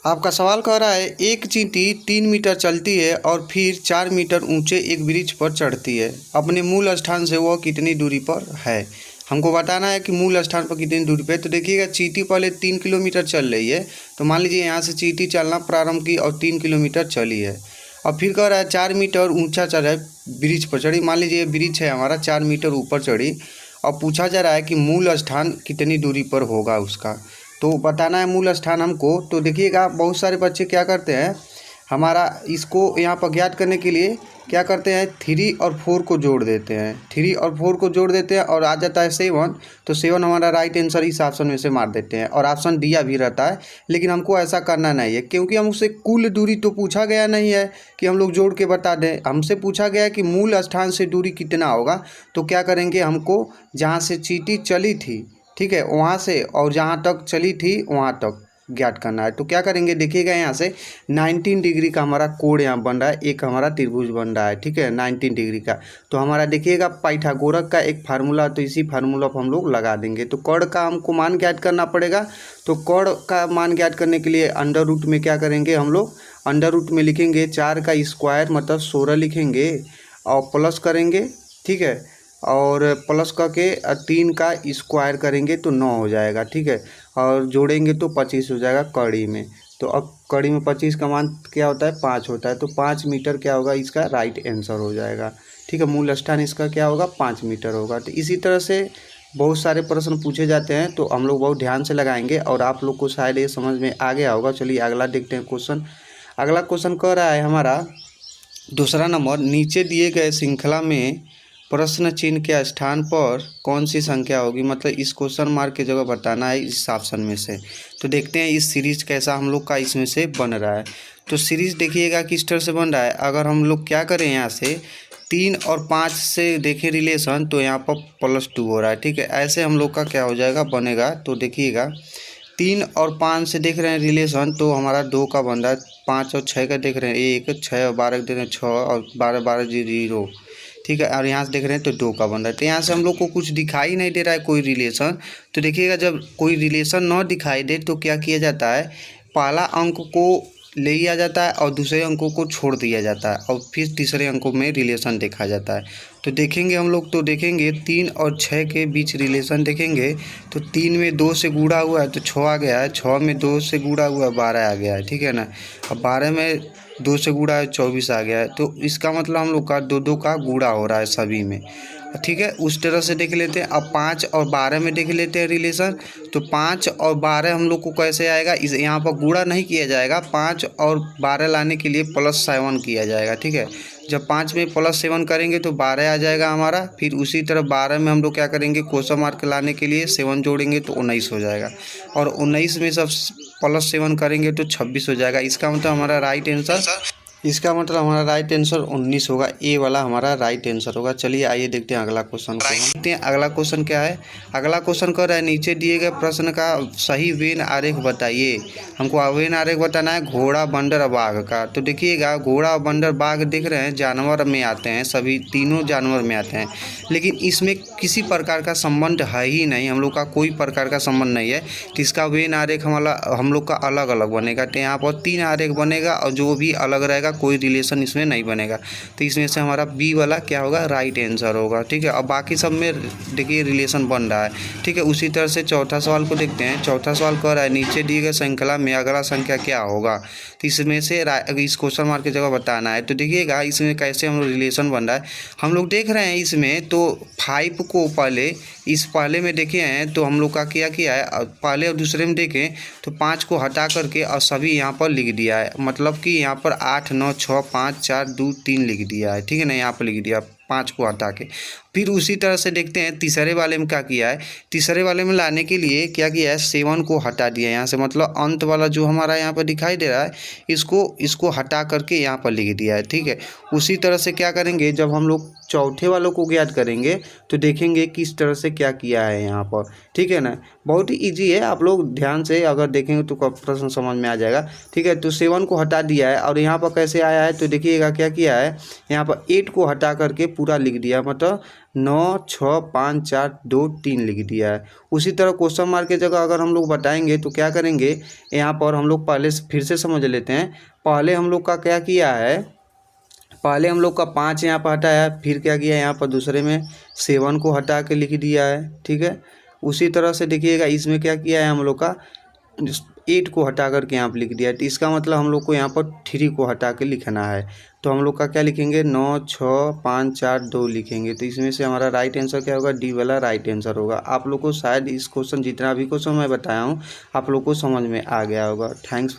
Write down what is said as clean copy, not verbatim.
आपका सवाल कह रहा है एक चींटी 3 मीटर चलती है और फिर 4 मीटर ऊंचे एक वृक्ष पर चढ़ती है, अपने मूल स्थान से वह कितनी दूरी पर है। हमको बताना है कि मूल स्थान पर कितनी दूरी पे। तो देखिएगा, चींटी पहले 3 किलोमीटर चल रही है, तो मान लीजिए यहाँ से चींटी चलना प्रारंभ की और 3 किलोमीटर चली है। और फिर कह रहा है 4 मीटर ऊंचा चढ़ा, वृक्ष पर चढ़ी। मान लीजिए वृक्ष है हमारा, 4 मीटर ऊपर चढ़ी और पूछा जा रहा है कि मूल स्थान कितनी दूरी पर होगा उसका। तो बताना है मूल स्थान हमको। तो देखिएगा, बहुत सारे बच्चे क्या करते हैं, हमारा इसको यहाँ पर ज्ञात करने के लिए क्या करते हैं, 3 और 4 को जोड़ देते हैं। 3 और 4 को जोड़ देते हैं और आ जाता है 7। तो 7 हमारा राइट आंसर इस ऑप्शन में से मार देते हैं और ऑप्शन दिया भी रहता है। लेकिन हमको ऐसा करना नहीं है, क्योंकि हमसे कुल दूरी तो पूछा गया नहीं है कि हम लोग जोड़ के बता दें। हमसे पूछा गया है कि मूल स्थान से दूरी कितना होगा। तो क्या करेंगे, हमको जहाँ से चींटी चली थी, ठीक है, वहाँ से और जहाँ तक चली थी वहाँ तक ज्ञात करना है। तो क्या करेंगे, देखिएगा यहाँ से 19 डिग्री का हमारा कोण यहाँ बन रहा है, एक हमारा त्रिभुज बन रहा है, ठीक है, 19 डिग्री का। तो हमारा देखिएगा पाइथागोरस का एक फार्मूला, तो इसी फार्मूला पर हम लोग लगा देंगे। तो कर्ण का हमको मान ज्ञात करना पड़ेगा। तो कर्ण का मान ज्ञात करने के लिए अंडर रूट में क्या करेंगे हम लोग, अंडर रूट में लिखेंगे 4 का स्क्वायर मतलब 16 लिखेंगे और प्लस करेंगे, ठीक है, और प्लस करके 3 का स्क्वायर करेंगे तो 9 हो जाएगा, ठीक है, और जोड़ेंगे तो 25 हो जाएगा कड़ी में। तो अब कड़ी में 25 का मान क्या होता है, 5 होता है। तो 5 मीटर क्या होगा, इसका राइट आंसर हो जाएगा, ठीक है। मूल स्थान इसका क्या होगा, 5 मीटर होगा। तो इसी तरह से बहुत सारे प्रश्न पूछे जाते हैं, तो हम लोग बहुत ध्यान से लगाएंगे और आप लोग को शायद ये समझ में आ गया होगा। चलिए अगला देखते हैं क्वेश्चन। अगला क्वेश्चन कह रहा है हमारा दूसरा नंबर, नीचे दिए गए श्रृंखला में प्रश्न चिन्ह के स्थान पर कौन सी संख्या होगी। मतलब इस क्वेश्चन मार्क की जगह बताना है इस ऑप्शन में से। तो देखते हैं इस सीरीज कैसा हम लोग का इसमें से बन रहा है। तो सीरीज देखिएगा किस तरह से बन रहा है। अगर हम लोग क्या करें, यहाँ से 3 और 5 से देखें रिलेशन, तो यहाँ पर +2 हो रहा है, ठीक है। ऐसे हम लोग का क्या हो जाएगा, बनेगा। तो देखिएगा 3 और 5 से देख रहे हैं रिलेशन, तो हमारा 2 का बन रहा है। 5 और 6 का देख रहे हैं 1, 6 और 12 देख रहे हैं 6 और 12 12 0, ठीक है। और यहाँ से देख रहे हैं तो 2 का बन रहा है। तो यहाँ से हम लोग को कुछ दिखाई नहीं दे रहा है कोई रिलेशन। तो देखिएगा, जब कोई रिलेशन न दिखाई दे तो क्या किया जाता है, पहला अंक को ले लिया जाता है और दूसरे अंकों को छोड़ दिया जाता है और फिर तीसरे अंकों में रिलेशन देखा जाता है। तो देखेंगे हम लोग, तो देखेंगे 3 और 6 के बीच रिलेशन देखेंगे। तो 3 में 2 से गुणा हुआ है तो 6 आ गया है, 6 में 2 से गुणा हुआ है 12 आ गया है, ठीक है ना। अब 12 में 2 से गुणा है 24 आ गया है। तो इसका मतलब हम लोग का 2 का गुणा हो रहा है सभी में, ठीक है। उस तरह से देख लेते हैं। अब 5 और 12 में देख लेते हैं रिलेशन। तो 5 और 12 हम लोग को कैसे आएगा, इस यहाँ पर गुणा नहीं किया जाएगा, 5 और 12 लाने के लिए +7 किया जाएगा, ठीक है। जब 5 में +7 करेंगे तो 12 आ जाएगा हमारा। फिर उसी तरह 12 में हम लोग क्या करेंगे, क्वेश्चन मार्क लाने के लिए 7 जोड़ेंगे तो 19 हो जाएगा। और 19 में सब +7 करेंगे तो 26 हो जाएगा। इसका मतलब हमारा राइट आंसर 19 होगा। ए वाला हमारा राइट आंसर होगा। चलिए आइए देखते हैं अगला क्वेश्चन को। देखते हैं अगला क्वेश्चन क्या है। अगला क्वेश्चन कह रहा है, नीचे दिए गए प्रश्न का सही वेन आरेख बताइए। हमको वेन आरेख बताना है घोड़ा, बंदर और बाघ का। तो देखिएगा, घोड़ा, बंदर, बाघ दिख रहे हैं, जानवर में आते हैं, सभी तीनों जानवर में आते हैं। लेकिन इसमें किसी प्रकार का संबंध है ही नहीं, हम लोग का कोई प्रकार का संबंध नहीं है। तो इसका वेन आरेख हम लोग का अलग अलग बनेगा। तो यहाँ पर 3 आरेख बनेगा और जो भी अलग रहेगा कोई रिलेशन इसमें नहीं बनेगा। तो इसमें से हमारा बी वाला क्या होगा, राइट आंसर होगा, ठीक है। अब बाकी सब में देखिए रिलेशन बन रहा है, ठीक है। उसी तरह से चौथा सवाल को देखते हैं। चौथा सवाल कह रहा है, नीचे दिए गए श्रृंखला में अगला संख्या क्या होगा। तो इसमें से इस क्वेश्चन मार्क की जगह बताना है। तो देखिएगा इसमें कैसे हम लोग रिलेशन बन रहा है। हम लोग देख रहे हैं इसमें, तो 5 को पहले में देखे हैं तो हम लोग का क्या किया है, पहले और दूसरे में देखें तो 5 को हटा करके और सभी यहाँ पर लिख दिया है। मतलब कि यहाँ पर 8 9 6 5 4 2 3 लिख दिया है, ठीक है ना। यहाँ पर लिख दिया 5 को हटा के। फिर उसी तरह से देखते हैं तीसरे वाले में क्या किया है। तीसरे वाले में लाने के लिए क्या किया है, 7 को हटा दिया यहाँ से। मतलब अंत वाला जो हमारा यहाँ पर दिखाई दे रहा है, इसको हटा करके यहाँ पर लिख दिया है, ठीक है। उसी तरह से क्या करेंगे, जब हम लोग चौथे वालों को ज्ञात करेंगे तो देखेंगे किस तरह से क्या किया है यहाँ पर, ठीक है ना। बहुत ही ईजी है, आप लोग ध्यान से अगर देखेंगे तो प्रश्न समझ में आ जाएगा, ठीक है। तो 7 को हटा दिया है और यहाँ पर कैसे आया है, तो देखिएगा क्या किया है, यहाँ पर 8 को हटा करके पूरा लिख दिया। मतलब 9 6 5 4 2 3 लिख दिया है। उसी तरह क्वेश्चन मार्क की जगह अगर हम लोग बताएंगे तो क्या करेंगे, यहाँ पर हम लोग पहले फिर से समझ लेते हैं। पहले हम लोग का क्या किया है, पहले हम लोग का 5 यहाँ पर हटाया, फिर क्या किया यहाँ पर दूसरे में 7 को हटा के लिख दिया है, ठीक है। उसी तरह से देखिएगा इसमें क्या किया है, हम लोग का 8 को हटा करके यहाँ पर लिख दिया है। तो इसका मतलब हम लोग को यहाँ पर 3 को हटा के लिखना है। तो हम लोग का क्या लिखेंगे, 9 6 5 4 2 लिखेंगे। तो इसमें से हमारा राइट आंसर क्या होगा, डी वाला राइट आंसर होगा। आप लोग को शायद इस क्वेश्चन जितना भी क्वेश्चन मैं बताया हूँ आप लोग को समझ में आ गया होगा। थैंक्स।